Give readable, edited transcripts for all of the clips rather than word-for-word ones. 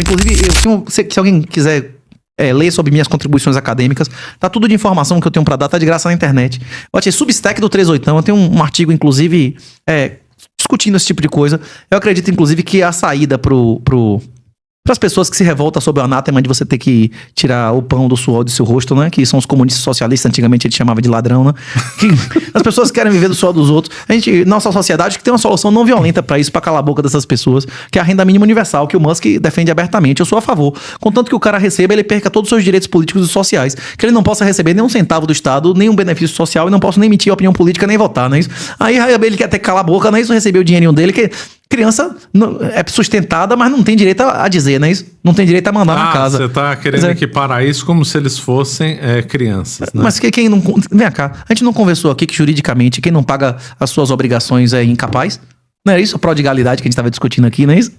Inclusive, se alguém quiser ler sobre minhas contribuições acadêmicas, tá tudo de informação que eu tenho pra dar, tá de graça na internet. Eu achei Substack do 38, eu tenho um artigo, inclusive, discutindo esse tipo de coisa. Eu acredito, inclusive, que a saída para as pessoas que se revoltam sobre o anátema de você ter que tirar o pão do suor do seu rosto, né? Que são os comunistas socialistas, antigamente a gente chamava de ladrão, né? Que as pessoas querem viver do suor dos outros. Nossa sociedade que tem uma solução não violenta para isso, para calar a boca dessas pessoas, que é a renda mínima universal, que o Musk defende abertamente. Eu sou a favor. Contanto que o cara receba, ele perca todos os seus direitos políticos e sociais. Que ele não possa receber nenhum centavo do Estado, nenhum benefício social e não possa nem emitir opinião política, nem votar, não é isso? Aí ele quer ter que calar a boca, não é isso? Receber o dinheirinho dele, que criança é sustentada, mas não tem direito a dizer, não é isso? Não tem direito a mandar na casa. Você tá querendo equiparar isso como se eles fossem crianças, né? Mas quem não... Vem cá, a gente não conversou aqui que juridicamente quem não paga as suas obrigações é incapaz? Não é isso? A prodigalidade que a gente estava discutindo aqui, não é isso?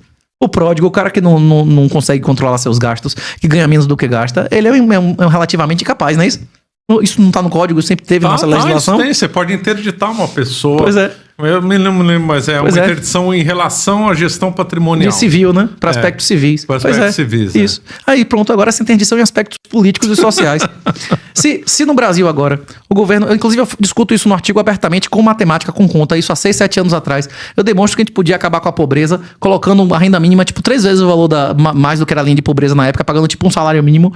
O pródigo, o cara que não consegue controlar seus gastos, que ganha menos do que gasta, ele é um relativamente incapaz, não é isso? Isso não tá no código, sempre teve na nossa legislação. Isso tem, você pode interditar uma pessoa. Pois é. Eu me lembro, mas uma interdição em relação à gestão patrimonial. De civil, né? Para aspectos civis. Para aspectos civis. Isso. Aí pronto, agora essa interdição em aspectos políticos e sociais. se no Brasil agora, o governo... Inclusive eu discuto isso no artigo abertamente com matemática, com conta, isso há 6, 7 anos atrás. Eu demonstro que a gente podia acabar com a pobreza colocando a renda mínima, 3 vezes o valor mais do que era a linha de pobreza na época, pagando um salário mínimo,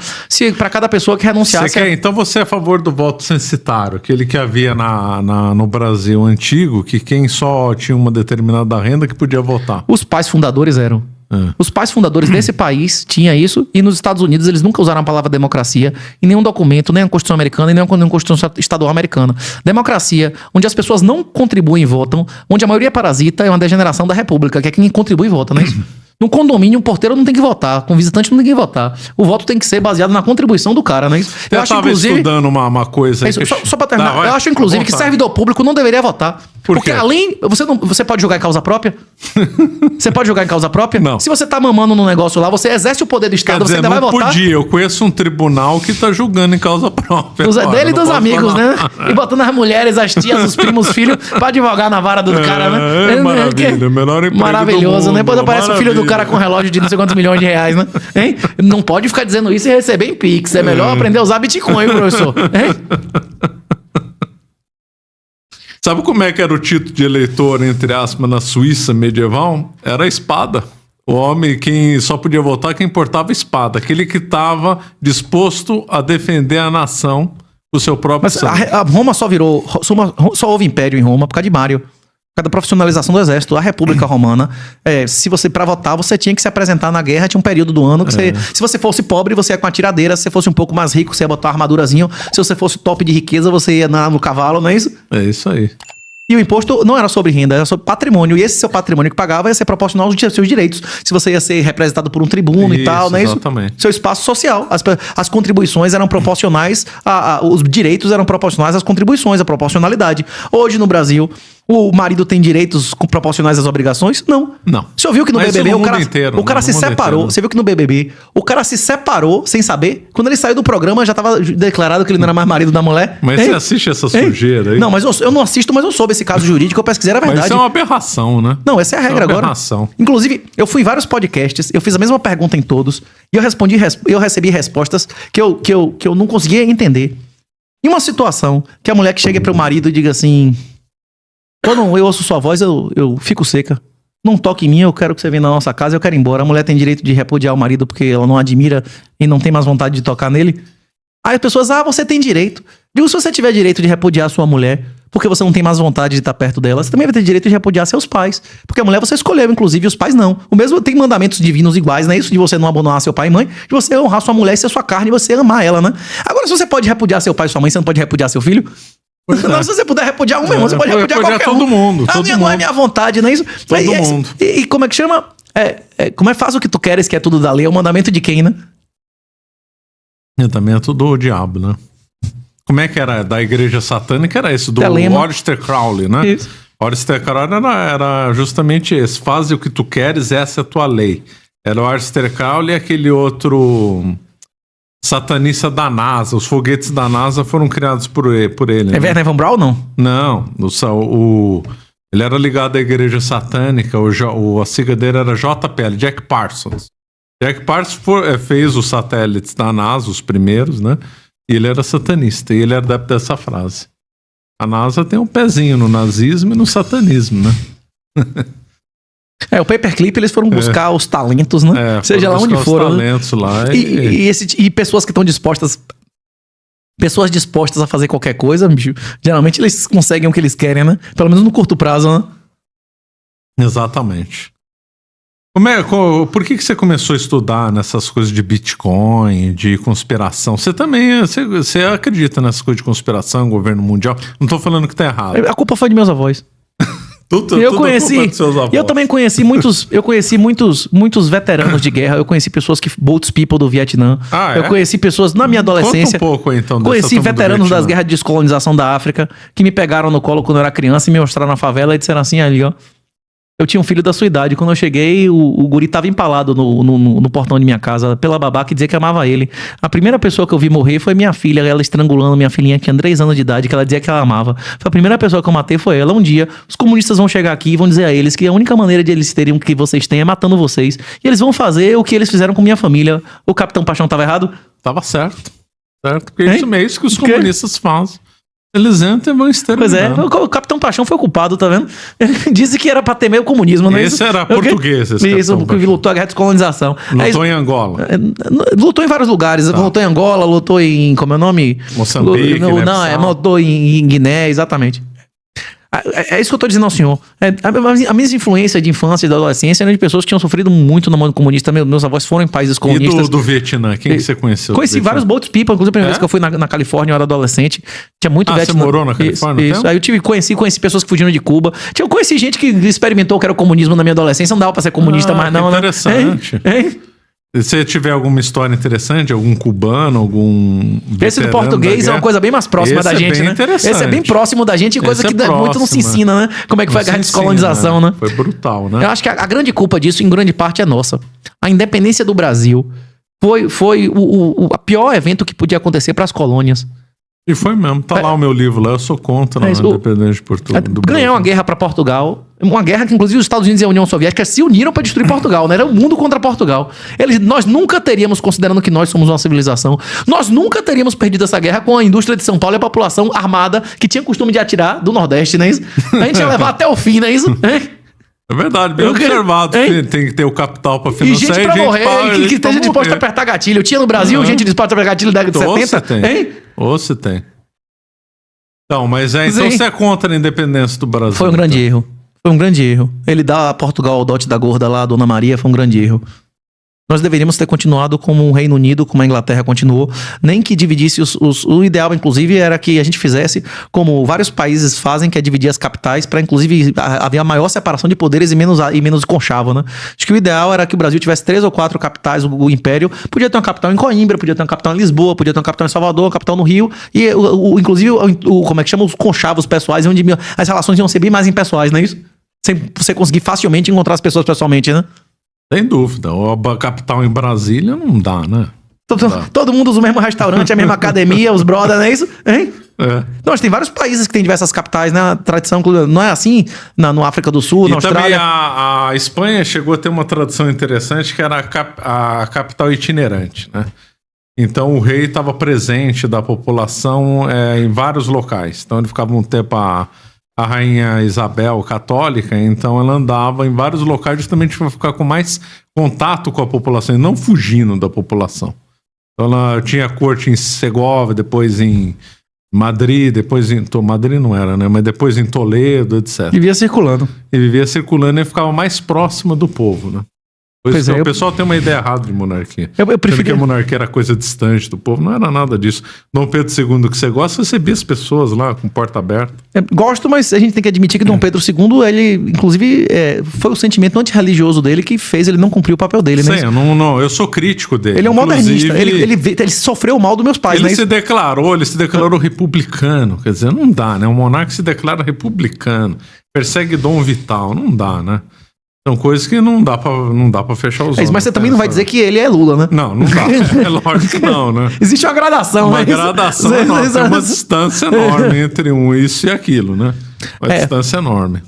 para cada pessoa que renunciasse... Então você é a favor do voto censitário, aquele que havia no Brasil antigo, que quem só tinha uma determinada renda que podia votar. Os pais fundadores eram. Os pais fundadores desse país tinham isso, e nos Estados Unidos eles nunca usaram a palavra democracia em nenhum documento, nem na Constituição americana e nem na Constituição estadual americana. Democracia, onde as pessoas não contribuem e votam, onde a maioria é parasita, é uma degeneração da república, que é quem contribui e vota, não é isso? No condomínio, o porteiro não tem que votar. Com o visitante não tem que votar. O voto tem que ser baseado na contribuição do cara, não é isso? Eu acho, inclusive, estudando uma coisa... Só pra terminar. Eu acho, inclusive, que servidor público não deveria votar. Porque além... Você pode julgar em causa própria? Você pode julgar em causa própria? Não. Se você tá mamando num negócio lá, você exerce o poder do Estado, você ainda vai votar? Não podia. Eu conheço um tribunal que tá julgando em causa própria. Dele e dos amigos, né? E botando as mulheres, as tias, os primos, os filhos, pra advogar na vara do cara, né? Maravilha. Melhor emprego maravilhoso, do mundo, né? Depois aparece o filho do cara com relógio de não sei quantos milhões de reais, né? Hein? Não pode ficar dizendo isso e receber em Pix. É melhor aprender a usar Bitcoin, professor. Hein? Sabe como é que era o título de eleitor, entre aspas, na Suíça medieval? Era a espada. O homem, quem só podia votar, quem portava espada. Aquele que estava disposto a defender a nação do seu próprio sangue. A Roma só houve império em Roma por causa de Mário. Por causa da profissionalização do exército. A República Romana, se você, pra votar, você tinha que se apresentar na guerra, tinha um período do ano que se você fosse pobre, você ia com a tiradeira, se você fosse um pouco mais rico, você ia botar uma armadurazinha, se você fosse top de riqueza, você ia no cavalo, não é isso? É isso aí. E o imposto não era sobre renda, era sobre patrimônio. E esse seu patrimônio que pagava ia ser proporcional aos seus direitos. Se você ia ser representado por um tribuno e tal, não é isso? Exatamente. Seu espaço social. As contribuições eram proporcionais, os direitos eram proporcionais às contribuições, à proporcionalidade. Hoje no Brasil, o marido tem direitos proporcionais às obrigações? Não. Você ouviu que no BBB o cara se separou? Você viu que no BBB o cara se separou sem saber? Quando ele saiu do programa já estava declarado que ele não era mais marido da mulher? Mas você assiste essa sujeira aí? Não, mas eu não assisto, mas eu soube esse caso jurídico, eu pesquisei, era verdade. Mas isso é uma aberração, né? Não, essa é a regra agora. Inclusive, eu fui em vários podcasts, eu fiz a mesma pergunta em todos, e eu recebi respostas que eu não conseguia entender. Em uma situação que a mulher que chega para o marido e diga assim... Quando eu ouço sua voz, eu fico seca. Não toque em mim, eu quero que você venha na nossa casa, eu quero ir embora. A mulher tem direito de repudiar o marido porque ela não admira e não tem mais vontade de tocar nele. Aí as pessoas, você tem direito. Digo, se você tiver direito de repudiar a sua mulher porque você não tem mais vontade de estar perto dela, você também vai ter direito de repudiar seus pais. Porque a mulher você escolheu, inclusive, os pais não. O mesmo tem mandamentos divinos iguais, não é isso? De você não abandonar seu pai e mãe, de você honrar sua mulher e ser sua carne e você amar ela, né? Agora, se você pode repudiar seu pai e sua mãe, você não pode repudiar seu filho? Não, se você puder repudiar um mesmo, você pode repudiar qualquer todo mundo. Não é minha vontade, não é isso? Todo mundo. E como é que chama? Como é faz o que tu queres, que é tudo da lei, é o mandamento de quem, né? É também é tudo o diabo, né? Como é que era? Da igreja satânica era esse, do Aleister Crowley, né? Isso. Aleister Crowley era justamente esse. Faz o que tu queres, essa é a tua lei. Era o Aleister Crowley e aquele outro... satanista da NASA. Os foguetes da NASA foram criados por ele. É Werner von Braun, não? Não. Ele era ligado à igreja satânica. A sigla dele era JPL, Jack Parsons. Jack Parsons fez os satélites da NASA, os primeiros, né? E ele era satanista, e ele era adepto dessa frase. A NASA tem um pezinho no nazismo e no satanismo, né? O Paperclip, eles foram buscar os talentos, né? Seja lá onde for. Os talentos lá. E pessoas que estão dispostas... Pessoas dispostas a fazer qualquer coisa, bicho, geralmente eles conseguem o que eles querem, né? Pelo menos no curto prazo, né? Exatamente. Por que você começou a estudar nessas coisas de Bitcoin, de conspiração? Você também você acredita nessas coisas de conspiração, governo mundial? Não tô falando que tá errado. A culpa foi de meus avós. Eu também conheci muitos veteranos de guerra. Eu conheci pessoas boats people do Vietnã. Eu conheci pessoas na minha adolescência. Conta um pouco, então, conheci veteranos das guerras de descolonização da África que me pegaram no colo quando eu era criança e me mostraram na favela e disseram assim, ali, ó. Eu tinha um filho da sua idade. Quando eu cheguei, o guri tava empalado no portão de minha casa pela babá que dizia que amava ele. A primeira pessoa que eu vi morrer foi minha filha, ela estrangulando minha filhinha que tinha 3 anos de idade, que ela dizia que ela amava. Foi a primeira pessoa que eu matei, foi ela. Um dia, os comunistas vão chegar aqui e vão dizer a eles que a única maneira de eles terem o que vocês têm é matando vocês. E eles vão fazer o que eles fizeram com minha família. O Capitão Paixão tava errado? Tava certo. Certo, porque isso mesmo que os comunistas fazem. Eles entram e vão exterminar. Pois é, o Capitão Paixão foi o culpado, tá vendo? Ele disse que era pra temer o comunismo, né? Esse era português, esse Isso, que lutou a guerra de descolonização. Lutou em Angola. Lutou em vários lugares. Lutou em Angola, lutou em... Como é o nome? Moçambique, lutou em Guiné, exatamente. É isso que eu tô dizendo ao senhor. A minha influência de infância e da adolescência era de pessoas que tinham sofrido muito no mundo comunista. Meus avós foram em países comunistas. E do Vietnã? Quem que você conheceu? Conheci vários boats people. Inclusive, a primeira vez que eu fui na Califórnia, eu era adolescente. Tinha muito Vietnã. Você morou na Califórnia? Isso. Aí eu conheci pessoas que fugiram de Cuba. Eu conheci gente que experimentou que era o comunismo na minha adolescência. Não dava pra ser comunista mais não. Interessante. Se você tiver alguma história interessante, algum cubano, algum... Esse do português é uma coisa bem mais próxima da gente, né? Esse é bem próximo da gente, coisa que muito não se ensina, né? Como é que foi a guerra de descolonização, né? Foi brutal, né? Eu acho que a grande culpa disso, em grande parte, é nossa. A independência do Brasil foi o pior evento que podia acontecer para as colônias. E foi mesmo. Tá lá o meu livro lá. Eu sou contra a independência de Portugal. Ganhar uma guerra para Portugal. Uma guerra que, inclusive, os Estados Unidos e a União Soviética se uniram para destruir Portugal, né? Era o mundo contra Portugal. Nós nunca teríamos, considerando que nós somos uma civilização, nós nunca teríamos perdido essa guerra com a indústria de São Paulo e a população armada que tinha costume de atirar do Nordeste, não é isso? A gente ia levar até o fim, não é isso? É verdade, bem observado. Tem que ter o capital para financiar. E gente pra morrer, que esteja disposto a apertar gatilho. Eu tinha no Brasil gente disposta a apertar gatilho da década de 70. Ou se tem. Então, mas então você é contra a independência do Brasil. Foi um grande erro. Foi um grande erro. Ele dá a Portugal o dote da gorda lá, a Dona Maria, foi um grande erro. Nós deveríamos ter continuado como o Reino Unido, como a Inglaterra continuou. Nem que dividisse o ideal, inclusive, era que a gente fizesse como vários países fazem, que é dividir as capitais para, inclusive, haver a maior separação de poderes e menos conchavo, né? Acho que o ideal era que o Brasil tivesse 3 ou 4 capitais, o Império. Podia ter uma capital em Coimbra, podia ter uma capital em Lisboa, podia ter uma capital em Salvador, uma capital no Rio. E, inclusive, como é que chama? Os conchavos pessoais, onde as relações iam ser bem mais impessoais, não é isso? Sem você conseguir facilmente encontrar as pessoas pessoalmente, né? Sem dúvida. A capital em Brasília não dá, né? Todo mundo usa o mesmo restaurante, a mesma academia, os brothers, não é isso? Hein? Não, tem vários países que têm diversas capitais, né? A tradição não é assim no África do Sul, na Austrália. Também a Espanha chegou a ter uma tradição interessante que era a capital itinerante, né? Então o rei estava presente da população em vários locais. Então ele ficava um tempo a rainha Isabel, católica, então ela andava em vários locais justamente para ficar com mais contato com a população e não fugindo da população. Então ela tinha corte em Segóvia, depois em Madrid, depois em... Madrid não era, né? Mas depois em Toledo, etc. Vivia circulando. E vivia circulando e ficava mais próxima do povo, né? O pessoal tem uma ideia errada de monarquia. Eu preferia que a monarquia era coisa distante do povo. Não era nada disso. Dom Pedro II, que você gosta, recebia as pessoas lá com porta aberta. Gosto, mas a gente tem que admitir que Dom Pedro II, ele, inclusive, foi o sentimento antirreligioso dele que fez ele não cumprir o papel dele, né? Sim, eu sou crítico dele. Ele é um modernista. Ele sofreu o mal dos meus pais, ele se declarou republicano. Quer dizer, não dá, né? Um monarca se declara republicano. Persegue Dom Vital. Não dá, né? São coisas que não dá pra fechar os olhos. Mas você também não vai dizer que ele é Lula, né? Não dá. É lógico que não, né? Existe uma gradação. Uma gradação enorme. Tem uma distância enorme entre isso e aquilo, né? Uma distância enorme.